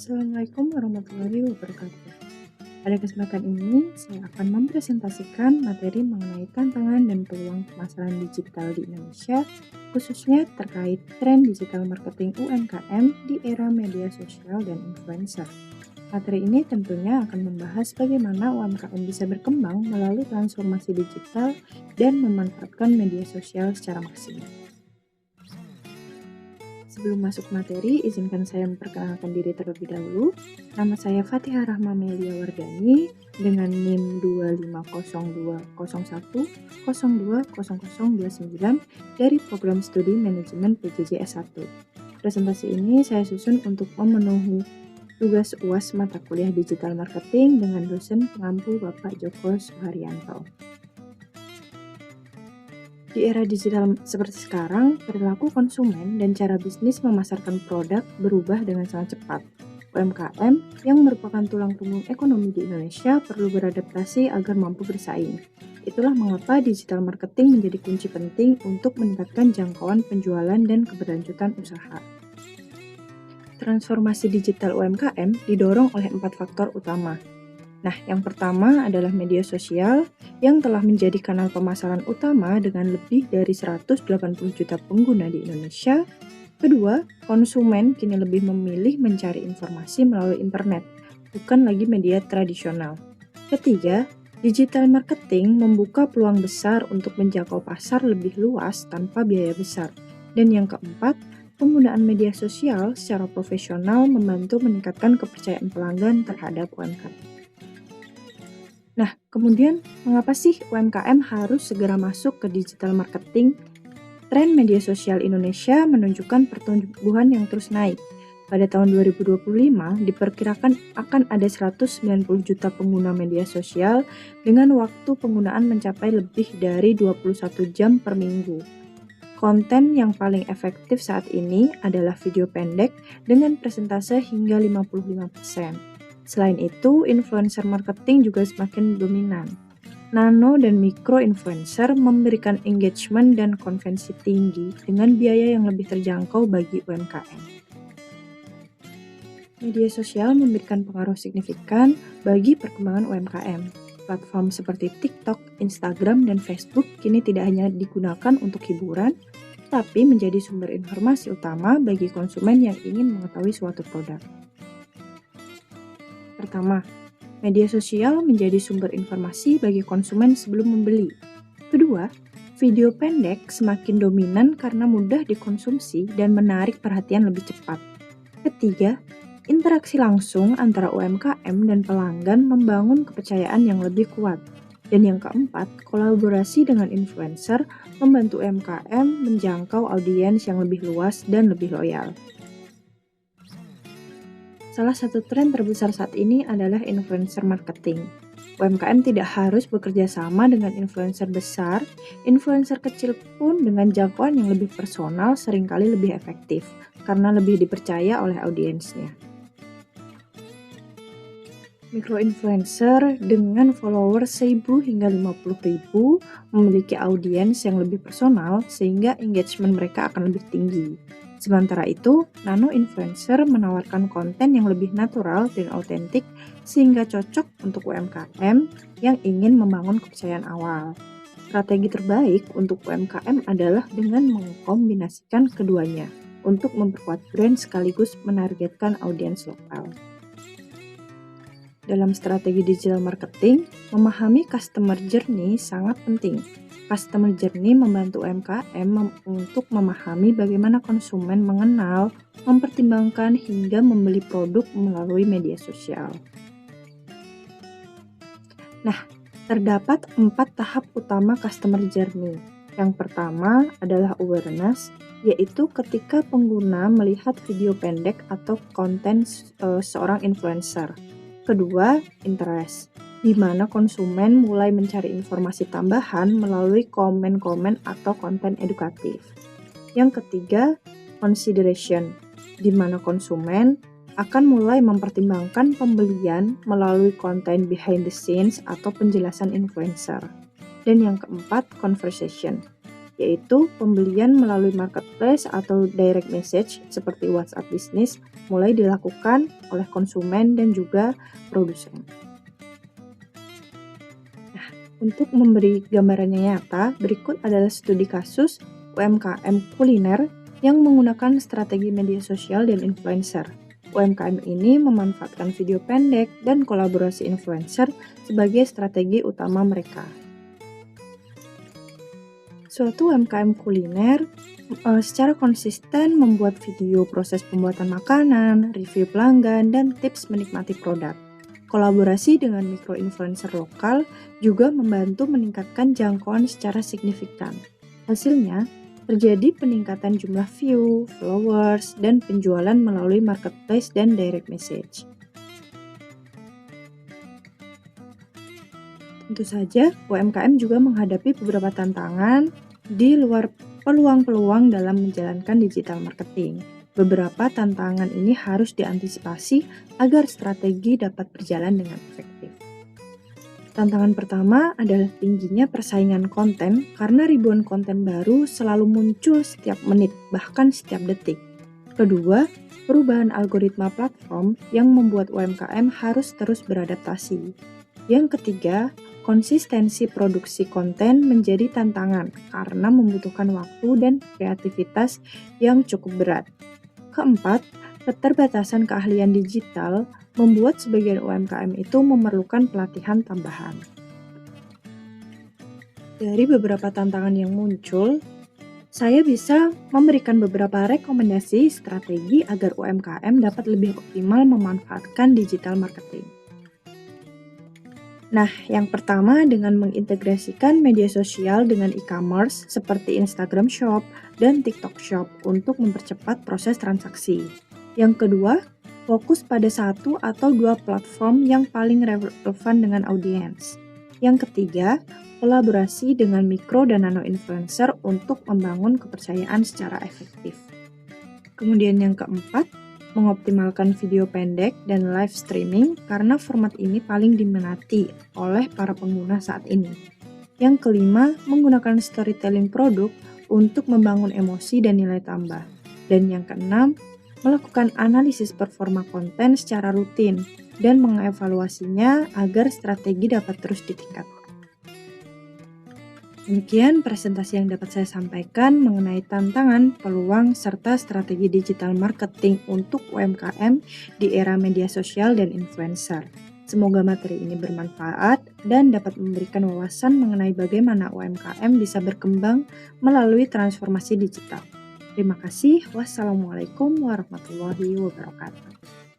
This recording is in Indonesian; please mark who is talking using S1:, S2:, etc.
S1: Assalamualaikum warahmatullahi wabarakatuh. Pada kesempatan ini, saya akan mempresentasikan materi mengenai tantangan dan peluang pemasaran digital di Indonesia, khususnya terkait tren digital marketing UMKM di era media sosial dan influencer. Materi ini tentunya akan membahas bagaimana UMKM bisa berkembang melalui transformasi digital dan memanfaatkan media sosial secara maksimal. Sebelum masuk materi, izinkan saya memperkenalkan diri terlebih dahulu. Nama saya Fatihah Rahma Melia Wardani dengan NIM 250201020029 dari Program Studi Manajemen PJJ S1. Presentasi ini saya susun untuk memenuhi tugas UAS mata kuliah Digital Marketing dengan dosen pengampu Bapak Joko Suharyanto. Di era digital seperti sekarang, perilaku konsumen dan cara bisnis memasarkan produk berubah dengan sangat cepat. UMKM yang merupakan tulang punggung ekonomi di Indonesia perlu beradaptasi agar mampu bersaing. Itulah mengapa digital marketing menjadi kunci penting untuk meningkatkan jangkauan penjualan dan keberlanjutan usaha. Transformasi digital UMKM didorong oleh 4 faktor utama. Nah, yang pertama adalah media sosial yang telah menjadi kanal pemasaran utama dengan lebih dari 180 juta pengguna di Indonesia. Kedua, konsumen kini lebih memilih mencari informasi melalui internet, bukan lagi media tradisional. Ketiga, digital marketing membuka peluang besar untuk menjangkau pasar lebih luas tanpa biaya besar. Dan yang keempat, penggunaan media sosial secara profesional membantu meningkatkan kepercayaan pelanggan terhadap UMKM. Nah, kemudian mengapa sih UMKM harus segera masuk ke digital marketing? Tren media sosial Indonesia menunjukkan pertumbuhan yang terus naik. Pada tahun 2025, diperkirakan akan ada 190 juta pengguna media sosial dengan waktu penggunaan mencapai lebih dari 21 jam per minggu. Konten yang paling efektif saat ini adalah video pendek dengan persentase hingga 55%. Selain itu, influencer marketing juga semakin dominan. Nano dan mikro influencer memberikan engagement dan konvensi tinggi dengan biaya yang lebih terjangkau bagi UMKM. Media sosial memberikan pengaruh signifikan bagi perkembangan UMKM. Platform seperti TikTok, Instagram, dan Facebook kini tidak hanya digunakan untuk hiburan, tapi menjadi sumber informasi utama bagi konsumen yang ingin mengetahui suatu produk. Pertama, media sosial menjadi sumber informasi bagi konsumen sebelum membeli. Kedua, video pendek semakin dominan karena mudah dikonsumsi dan menarik perhatian lebih cepat. Ketiga, interaksi langsung antara UMKM dan pelanggan membangun kepercayaan yang lebih kuat. Dan yang keempat, kolaborasi dengan influencer membantu UMKM menjangkau audiens yang lebih luas dan lebih loyal. Salah satu tren terbesar saat ini adalah influencer marketing. UMKM tidak harus bekerja sama dengan influencer besar, influencer kecil pun dengan jangkauan yang lebih personal seringkali lebih efektif, karena lebih dipercaya oleh audiensnya. Micro-influencer dengan followers 1.000 hingga 50.000 memiliki audiens yang lebih personal sehingga engagement mereka akan lebih tinggi. Sementara itu, nano-influencer menawarkan konten yang lebih natural dan autentik sehingga cocok untuk UMKM yang ingin membangun kepercayaan awal. Strategi terbaik untuk UMKM adalah dengan mengkombinasikan keduanya untuk memperkuat brand sekaligus menargetkan audiens lokal. Dalam strategi digital marketing, memahami customer journey sangat penting. Customer journey membantu UMKM untuk memahami bagaimana konsumen mengenal, mempertimbangkan, hingga membeli produk melalui media sosial. Nah, terdapat 4 tahap utama customer journey. Yang pertama adalah awareness, yaitu ketika pengguna melihat video pendek atau konten seorang influencer. Kedua, interest, di mana konsumen mulai mencari informasi tambahan melalui komen-komen atau konten edukatif. Yang ketiga, consideration, di mana konsumen akan mulai mempertimbangkan pembelian melalui konten behind the scenes atau penjelasan influencer. Dan yang keempat, conversation, yaitu pembelian melalui marketplace atau direct message seperti WhatsApp Business mulai dilakukan oleh konsumen dan juga produsen. Nah, untuk memberi gambarannya nyata, berikut adalah studi kasus UMKM kuliner yang menggunakan strategi media sosial dan influencer. UMKM ini memanfaatkan video pendek dan kolaborasi influencer sebagai strategi utama mereka. Suatu UMKM kuliner secara konsisten membuat video proses pembuatan makanan, review pelanggan, dan tips menikmati produk. Kolaborasi dengan mikro-influencer lokal juga membantu meningkatkan jangkauan secara signifikan. Hasilnya, terjadi peningkatan jumlah view, followers, dan penjualan melalui marketplace dan direct message. Tentu saja, UMKM juga menghadapi beberapa tantangan di luar peluang-peluang dalam menjalankan digital marketing. Beberapa tantangan ini harus diantisipasi agar strategi dapat berjalan dengan efektif. Tantangan pertama adalah tingginya persaingan konten karena ribuan konten baru selalu muncul setiap menit, bahkan setiap detik. Kedua, perubahan algoritma platform yang membuat UMKM harus terus beradaptasi. Yang ketiga, konsistensi produksi konten menjadi tantangan karena membutuhkan waktu dan kreativitas yang cukup berat. Keempat, keterbatasan keahlian digital membuat sebagian UMKM itu memerlukan pelatihan tambahan. Dari beberapa tantangan yang muncul, saya bisa memberikan beberapa rekomendasi strategi agar UMKM dapat lebih optimal memanfaatkan digital marketing. Nah, yang pertama dengan mengintegrasikan media sosial dengan e-commerce seperti Instagram Shop dan TikTok Shop untuk mempercepat proses transaksi. Yang kedua, fokus pada satu atau dua platform yang paling relevan dengan audiens. Yang ketiga, kolaborasi dengan mikro dan nano influencer untuk membangun kepercayaan secara efektif. Kemudian yang keempat, mengoptimalkan video pendek dan live streaming karena format ini paling diminati oleh para pengguna saat ini. Yang kelima, menggunakan storytelling produk untuk membangun emosi dan nilai tambah. Dan yang keenam, melakukan analisis performa konten secara rutin dan mengevaluasinya agar strategi dapat terus ditingkatkan. Demikian presentasi yang dapat saya sampaikan mengenai tantangan, peluang, serta strategi digital marketing untuk UMKM di era media sosial dan influencer. Semoga materi ini bermanfaat dan dapat memberikan wawasan mengenai bagaimana UMKM bisa berkembang melalui transformasi digital. Terima kasih. Wassalamualaikum warahmatullahi wabarakatuh.